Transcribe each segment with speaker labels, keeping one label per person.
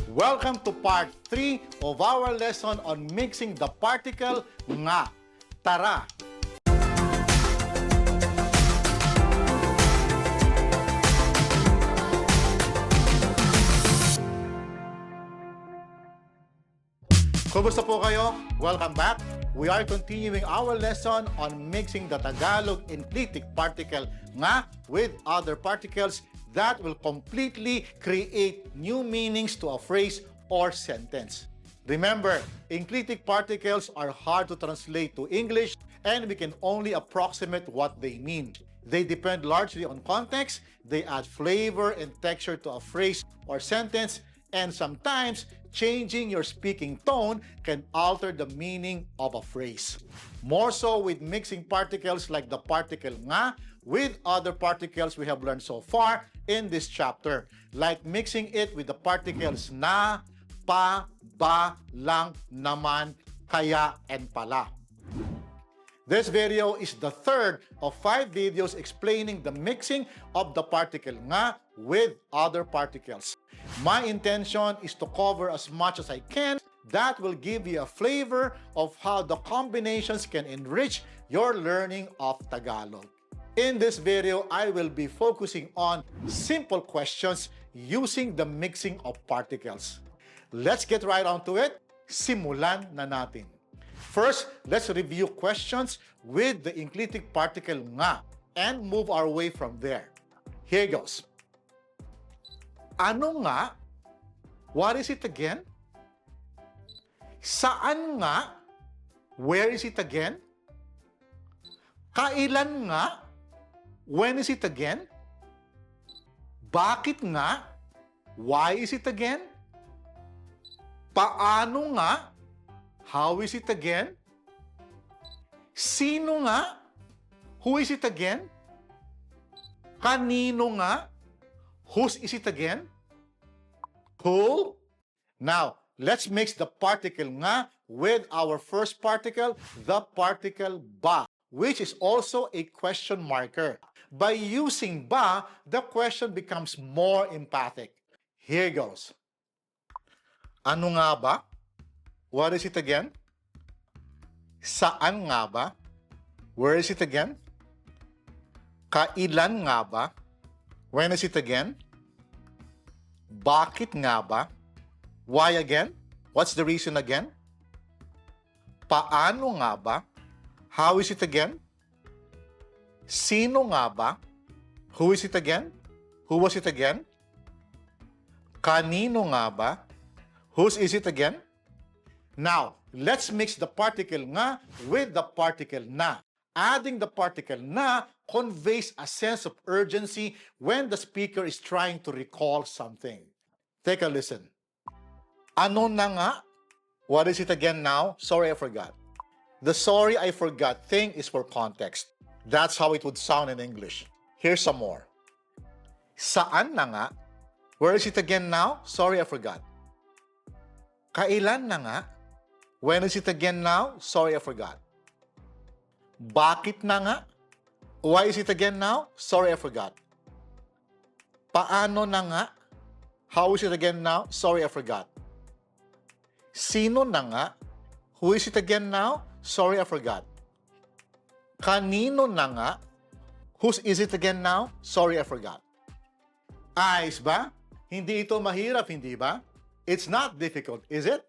Speaker 1: Welcome to part 3 of our lesson on mixing the particle nga. Tara! Kumusta po kayo? Welcome back. We are continuing our lesson on mixing the Tagalog Enclitic particle nga with other particles that will completely create new meanings to a phrase or sentence. Remember, Enclitic particles are hard to translate to English and we can only approximate what they mean. They depend largely on context, they add flavor and texture to a phrase or sentence, and sometimes changing your speaking tone can alter the meaning of a phrase. More so with mixing particles like the particle nga with other particles we have learned so far in this chapter, like mixing it with the particles na, pa, ba, lang, naman, kaya, and pala. This video is the third of 5 videos explaining the mixing of the particle nga with other particles. My intention is to cover as much as I can that will give you a flavor of how the combinations can enrich your learning of Tagalog. In this video, I will be focusing on simple questions using the mixing of particles. Let's get right on to it. Simulan na natin. First, let's review questions with the enclitic particle nga and move our way from there. Here goes. Ano nga? What is it again? Saan nga? Where is it again? Kailan nga? When is it again? Bakit nga? Why is it again? Paano nga? How is it again? Sino nga? Who is it again? Kanino nga? Whose is it again? Who? Now, let's mix the particle nga with our first particle, the particle ba, which is also a question marker. By using ba, the question becomes more emphatic. Here goes. Ano nga ba? What is it again? Saan nga ba? Where is it again? Kailan nga ba? When is it again? Bakit nga ba? Why again? What's the reason again? Paano nga ba? How is it again? Sino nga ba? Who is it again? Who was it again? Kanino nga ba? Whose is it again? Now, let's mix the particle nga with the particle na. Adding the particle na conveys a sense of urgency when the speaker is trying to recall something. Take a listen. Ano na nga? What is it again now? Sorry, I forgot. The sorry I forgot thing is for context. That's how it would sound in English. Here's some more. Saan na nga? Where is it again now? Sorry, I forgot. Kailan na nga? When is it again now? Sorry, I forgot. Bakit na nga? Why is it again now? Sorry, I forgot. Paano na nga? How is it again now? Sorry, I forgot. Sino na nga? Who is it again now? Sorry, I forgot. Kanino na nga? Whose is it again now? Sorry, I forgot. Ayos ba? Hindi ito mahirap, hindi ba? It's not difficult, is it?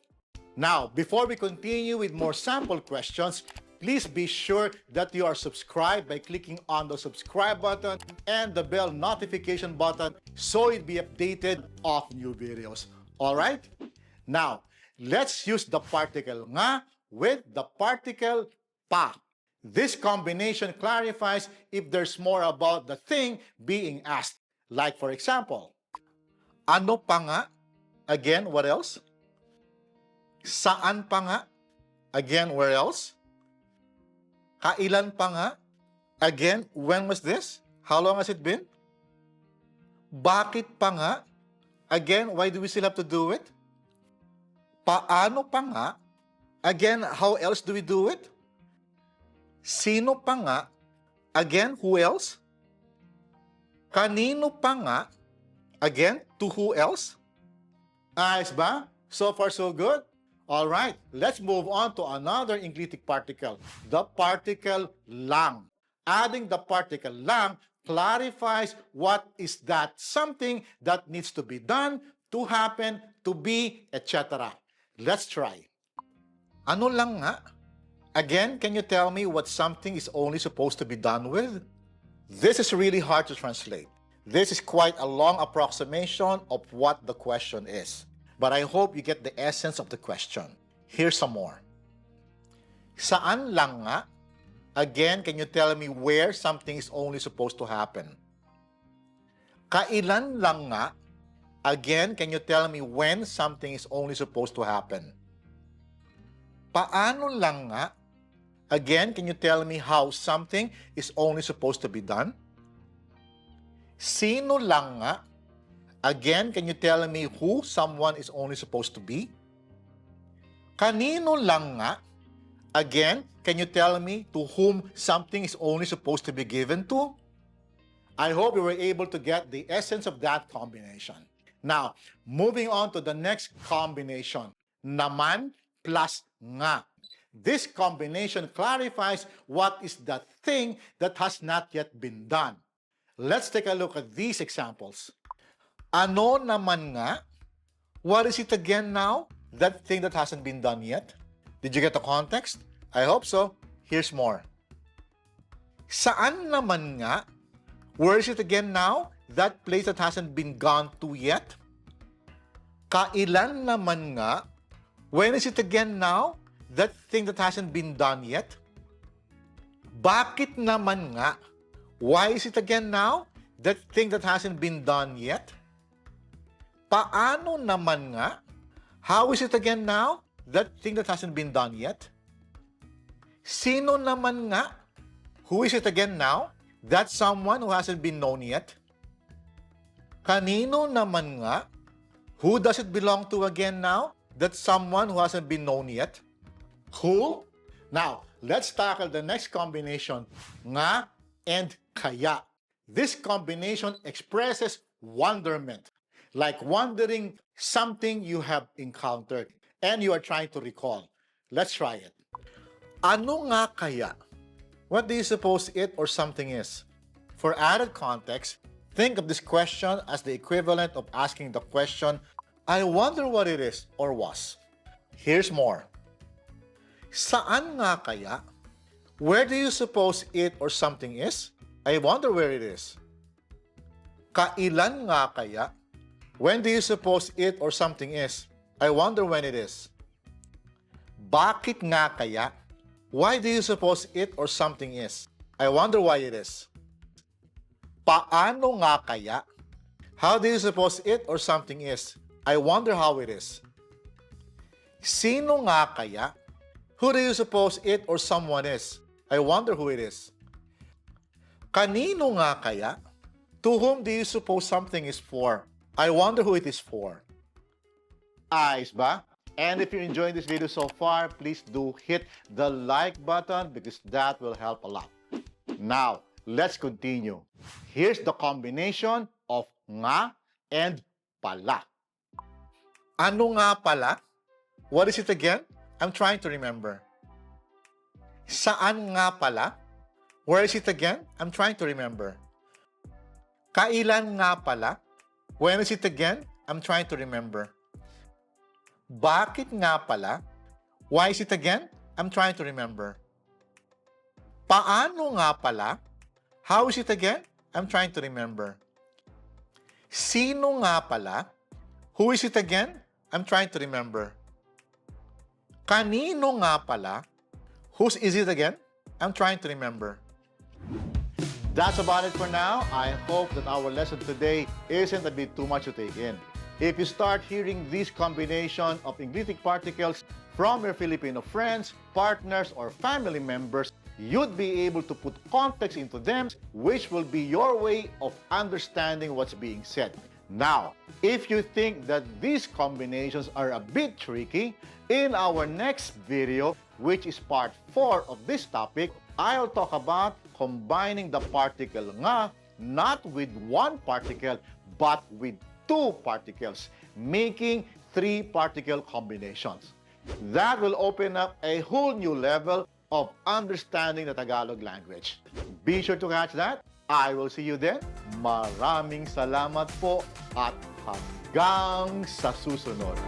Speaker 1: Now, before we continue with more sample questions, please be sure that you are subscribed by clicking on the subscribe button and the bell notification button so you'll be updated of new videos. Alright? Now, let's use the particle nga with the particle pa. This combination clarifies if there's more about the thing being asked. Like for example, ano pa nga? Again, what else? Saan pa nga? Again, where else? Kailan pa nga? Again, when was this? How long has it been? Bakit pa nga? Again, why do we still have to do it? Paano pa nga? Again, how else do we do it? Sino pa nga? Again, who else? Kanino pa nga? Again, to who else? Ayos ba? So far, so good? All right, let's move on to another enclitic particle, the particle lang. Adding the particle lang clarifies what is that something that needs to be done, to happen, to be, etc. Let's try. Ano lang nga? Again, can you tell me what something is only supposed to be done with? This is really hard to translate. This is quite a long approximation of what the question is. But I hope you get the essence of the question. Here's some more. Saan lang nga? Again, can you tell me where something is only supposed to happen? Kailan lang nga? Again, can you tell me when something is only supposed to happen? Paano lang nga? Again, can you tell me how something is only supposed to be done? Sino lang nga? Again, can you tell me who someone is only supposed to be? Kanino lang nga? Again, can you tell me to whom something is only supposed to be given to? I hope you were able to get the essence of that combination. Now, moving on to the next combination, naman plus nga. This combination clarifies what is the thing that has not yet been done. Let's take a look at these examples. Ano naman nga? What is it again now? That thing that hasn't been done yet? Did you get the context? I hope so. Here's more. Saan naman nga? Where is it again now? That place that hasn't been gone to yet? Kailan naman nga? When is it again now? That thing that hasn't been done yet? Bakit naman nga? Why is it again now? That thing that hasn't been done yet? Paano naman nga? How is it again now? That thing that hasn't been done yet? Sino naman nga? Who is it again now? That someone who hasn't been known yet? Kanino naman nga? Who does it belong to again now? That someone who hasn't been known yet? Cool? Now, let's tackle the next combination, nga and kaya. This combination expresses wonderment, like wondering something you have encountered and you are trying to recall. Let's try it. Ano nga kaya? What do you suppose it or something is? For added context, think of this question as the equivalent of asking the question, I wonder what it is or was. Here's more. Saan nga kaya? Where do you suppose it or something is? I wonder where it is. Kailan nga kaya? When do you suppose it or something is? I wonder when it is. Bakit nga kaya? Why do you suppose it or something is? I wonder why it is. Paano nga kaya? How do you suppose it or something is? I wonder how it is. Sino nga kaya? Who do you suppose it or someone is? I wonder who it is. Kanino nga kaya? To whom do you suppose something is for? I wonder who it is for. Ayos ba? And if you're enjoying this video so far, please do hit the like button because that will help a lot. Now, let's continue. Here's the combination of nga and pala. Ano nga pala? What is it again? I'm trying to remember. Saan nga pala? Where is it again? I'm trying to remember. Kailan nga pala? When is it again? I'm trying to remember. Bakit nga pala? Why is it again? I'm trying to remember. Paano nga pala? How is it again? I'm trying to remember. Sino nga pala? Who is it again? I'm trying to remember. Kanino nga pala? Whose is it again? I'm trying to remember. That's about it for now. I hope that our lesson today isn't a bit too much to take in. If you start hearing this combination of enclitic particles from your Filipino friends, partners, or family members, you'd be able to put context into them, which will be your way of understanding what's being said. Now, if you think that these combinations are a bit tricky, in our next video, which is part 4 of this topic, I'll talk about combining the particle nga not with one particle but with two particles, making 3 particle combinations. That will open up a whole new level of understanding the Tagalog language. Be sure to catch that. I will see you then. Maraming salamat po at hanggang sa susunod.